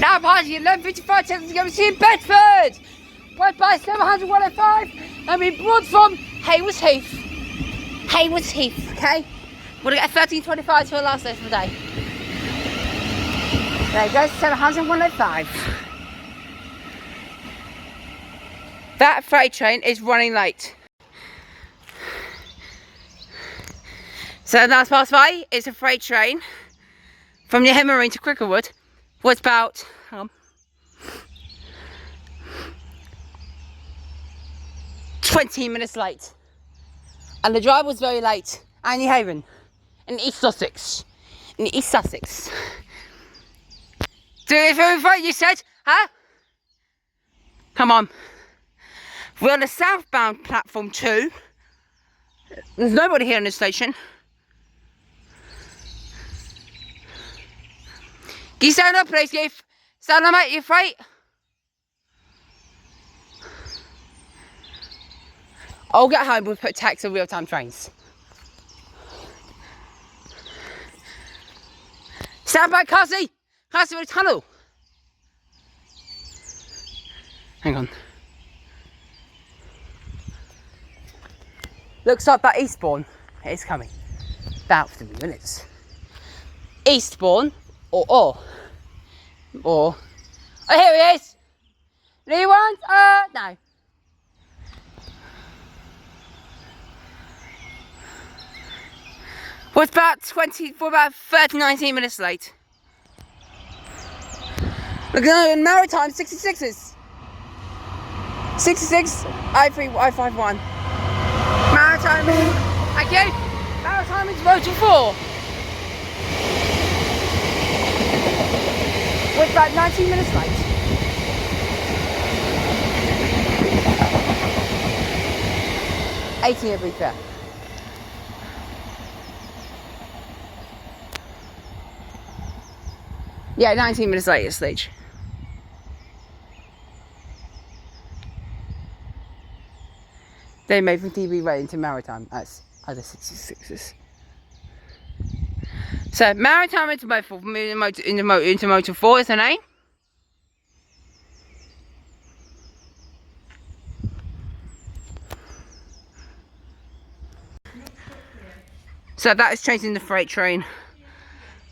Now party at 11:55 seconds to go to see in Bedford. Right by 700 105 and we brought from Haywards Heath. Haywards Heath, okay? We're gonna get 13.25 to our last day for the day. There you go, 700 105. That freight train is running late. So last past by is a freight train from Near Marine to Cricklewood. Was about 20 minutes late, and the driver was very late. Annie Haven in East Sussex. Do it very right, you said, huh? Come on. We're on the southbound platform 2. There's nobody here in the station. Can you stand up, please, Keith? Stand up, mate, you're freight. I'll get home, we'll put tax on real-time trains. Stand back, Cassie! Cassie, with a tunnel! Hang on. Looks like that Eastbourne is coming. About 3 minutes. Eastbourne. Or, oh, here he is. New ones? No. Was about 19 minutes late. Look at Maritime 66s. 66 I51. Maritime. Thank you. Maritime is motor 4. We're about 19 minutes late. $18 every fare. Yeah, 19 minutes late at stage. They made from TV right into Maritime as other 66s. So Maritime into motor 4 is the name. So that is changing the freight train.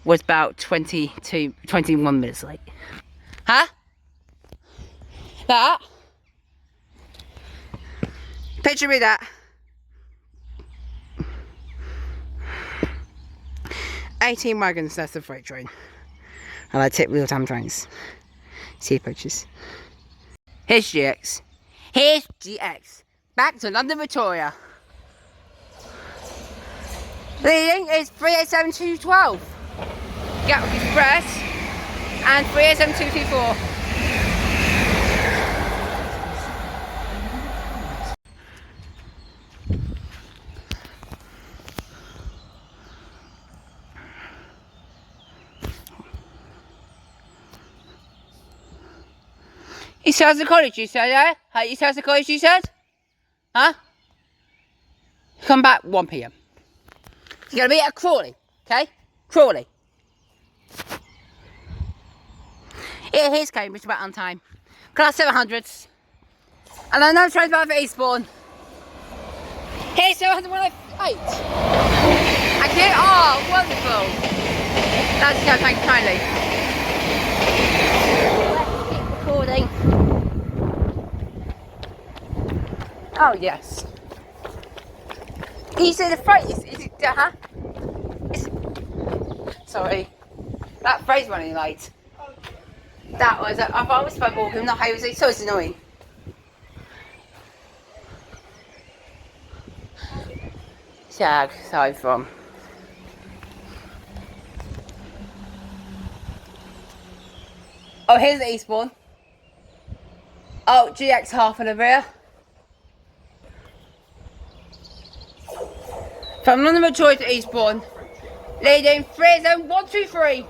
Was about 21 minutes late. Huh? That? Picture me that. 18 wagons, that's the freight train. And I tip real-time trains. See pictures. Here's GX. Here's GX. Back to London Victoria. Leading is 387212. Gatwick Express and 387224. He sells the college, you said, yeah? He sells the college, you said? Huh? Come back 1 PM. You're gonna be at Crawley, okay? Crawley. Yeah, here's Cambridge, about on time. Class 700s. And I know trains back for Eastbourne. Here's 708. Thank you. Oh, wonderful. That's go, thank you kindly. Let's keep recording. Oh, yes. You see the freight? Is it, huh? Sorry. That freight's running late. That was, I've always spoke walking, not how was it, so it's annoying. Shag, side from. Oh, here's the Eastbourne. Oh, GX half in the rear. From London Victoria to Eastbourne. Leading 3-1-2-3.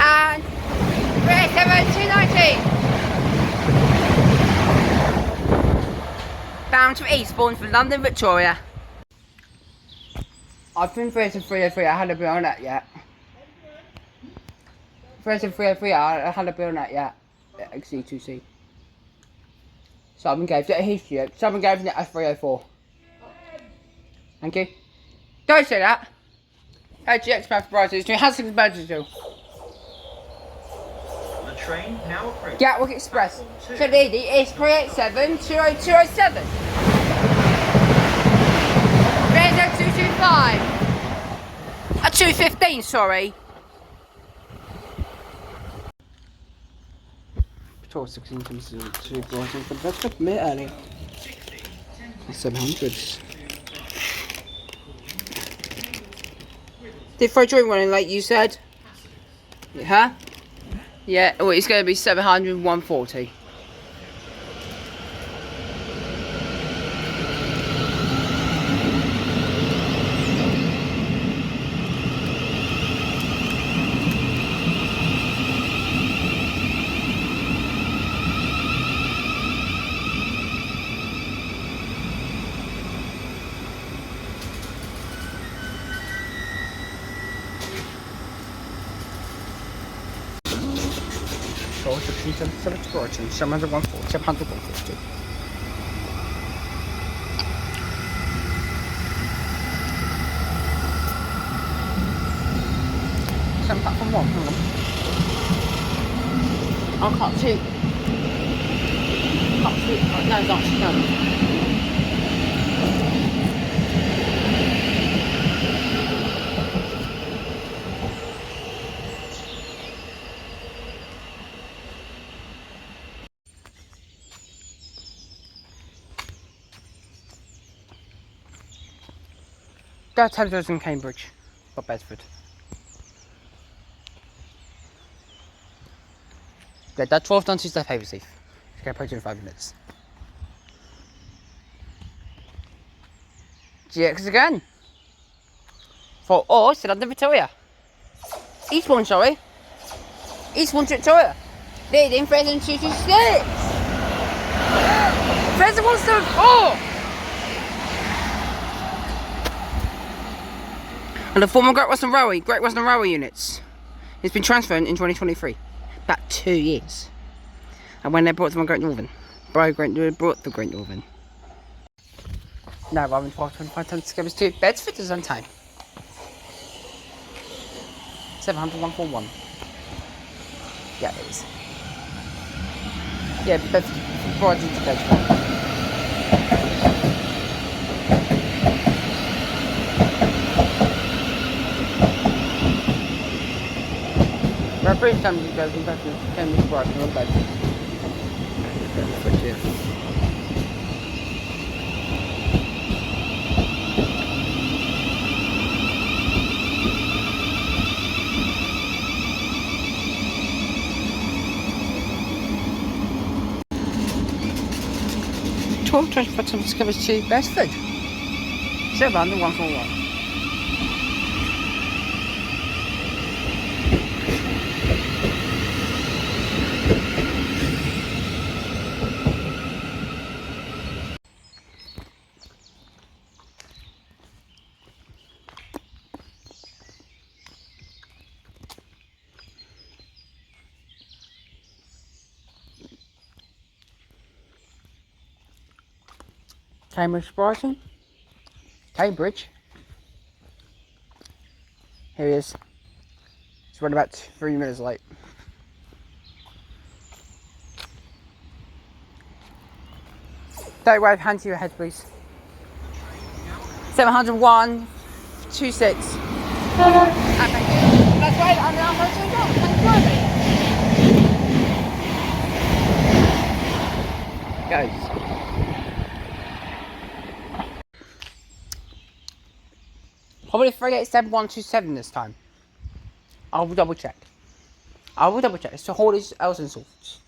And 3-7-2-19. Bound to Eastbourne for London Victoria. I've been 3-3-3, I hadn't been on that yet. 3-3-3, I hadn't been on that yet. XC2C. Simon gave it a history. Simon gave it a 304. Thank you. Don't say that. GX Path Brighton. It has 6 badges too. The train now approaching Gatwick Express. So lady is 387 20207. 30225. 215, sorry. 16 comes to Brighton for the best of minute early. 700s. Did Fred join running like you said? Huh? Yeah, well, it's going to be 700, 140. So 1677 to Brighton, 700, 140, 700, 140. Some platform 1, hang on. I can't see. Can't see. Oh, no, it's actually done. That's Headers in Cambridge, not Bedford. Yeah, that's 12 done to step paper safe. It's going to approach in 5 minutes. GX again. For us, to London Victoria. Eastbourne, sorry. Eastbourne to Victoria. Leading Fraser 226. Fraser 174. And the former Great Western Railway units. It's been transferred in 2023. About 2 years. And when they brought them on Great Northern. Brought the Great Northern. Now arriving 12:25 times to to Bedford is on time. 700, 141. Yeah, it is. Yeah, Bedford, Brighton to Bedford. My first time you guys in Bedford, Cambridge, Brighton, or Bedford. Bedford, yeah. Tour transport to discovers to Bedford. 700, 141. Cambridge, Brighton. Cambridge. Here he is. He's running about 3 minutes late. Don't wave, hand to your head, please. 701, 26. That's right, I'm now going to go. Guys. Probably 387 127 this time. I'll double check. I will double check. It's to Hawley's Ellison Salts.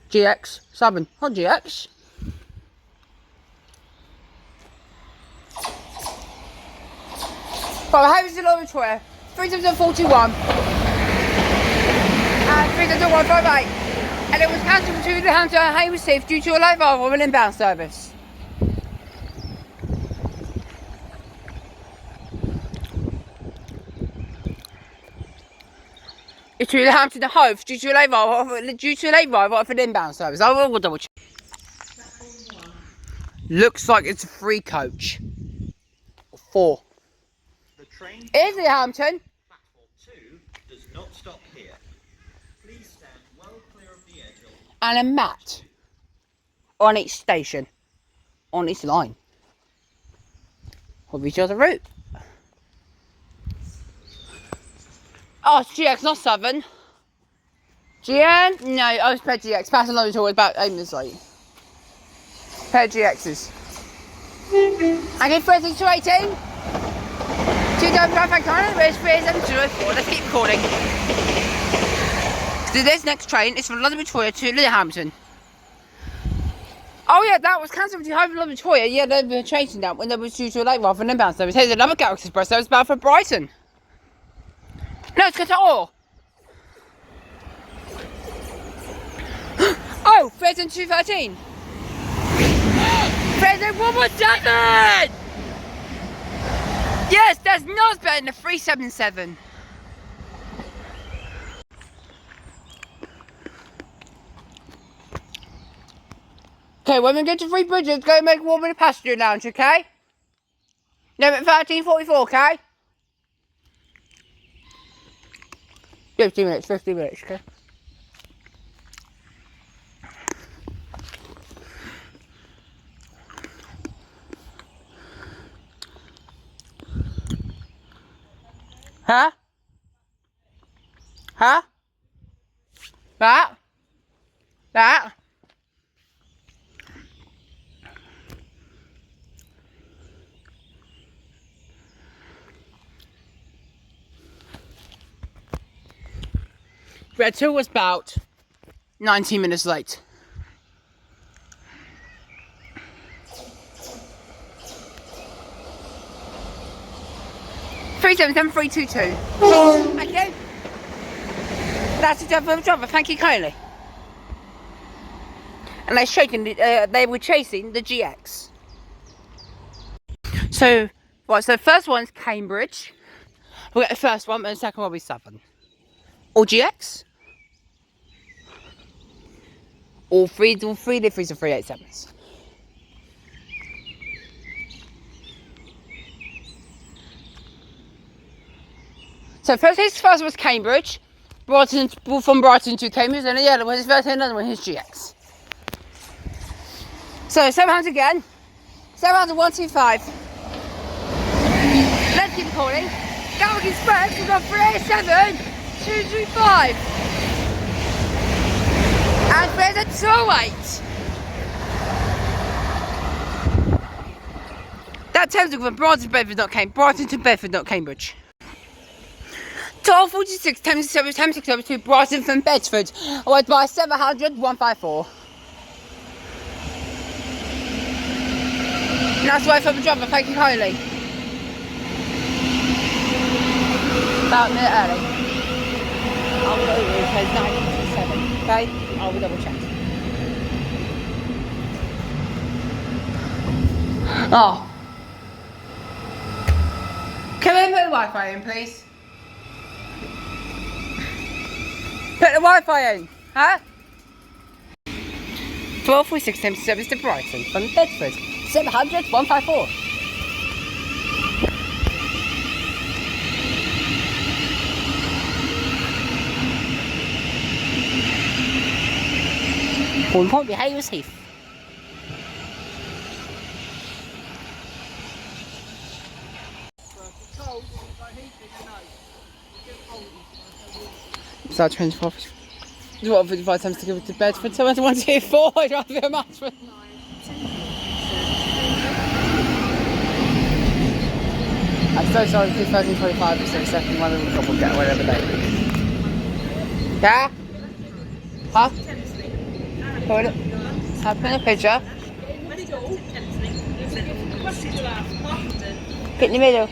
GX, Southern, not GX. But how is the Lorry Victoria? 341 and 30158. And it was cancelled to the Hunter and Hay received due to a late arrival of an inbound service. It's to the Hampton and Hove due to a late arrival of an inbound service. I will double check. Looks like it's a free coach. 4. The train Is it Hampton? platform 2 does not stop here. Please stand well clear of the edge. And a mat on each station, on each line of each other route. Oh, it's GX, not Southern. GN? No, I was paired GX. Passing loads always about 8 minutes late. Paired GXs. I get 30 to 18. 2 times traffic time, where's 3704. Let's keep recording. So this next train is from London Victoria to Littlehampton. Oh yeah, that was cancelled to London Victoria. Yeah, they were chasing that when they were due to a late rather than inbound service. Here's another Galaxy Express that was bound for Brighton. No, it's got all. Oh, 213. 117. Yes, that's not better than the 377. Okay, when we get to Three Bridges, go and make warm in the passenger lounge, okay? Number 1344, okay? 50 minutes, okay? Huh? Huh? That? Red 2 was about 19 minutes late. Three 322. Okay. That's the job for the driver. Thank you kindly. And they were chasing the GX. So, right. So the first one's Cambridge. We'll get the first one, and the second one will be Southern. Or GX. All three are 387s. So first was Cambridge, from Brighton to Cambridge, and the other one is first and another one is GX. So 700 again, 70125. Let's keep calling. Galaxy Express, we've got 387-225. And there's a 208. That tells you from Brighton to Bedford, not Cambridge. Brighton to Bedford, not Cambridge. 1246, 1067 over to Brighton from Bedford. Away by 700-154. Nice way from the driver, thank you kindly. About a minute early. I'll go over it says 927, okay? I will double check. Oh. Can we put the Wi-Fi in, please? Put the Wi-Fi in, huh? 1246 service to Brighton from Bedford. 700-154. One point behind was Heath. So 24. What 55 times to give it to Bedford? So 1, 2, 4. I'd rather be a match for. I'm so sorry, 2025 is the second one of the couple get whatever day. Yeah? Huh? Hold it. I've put a picture. Get in the middle.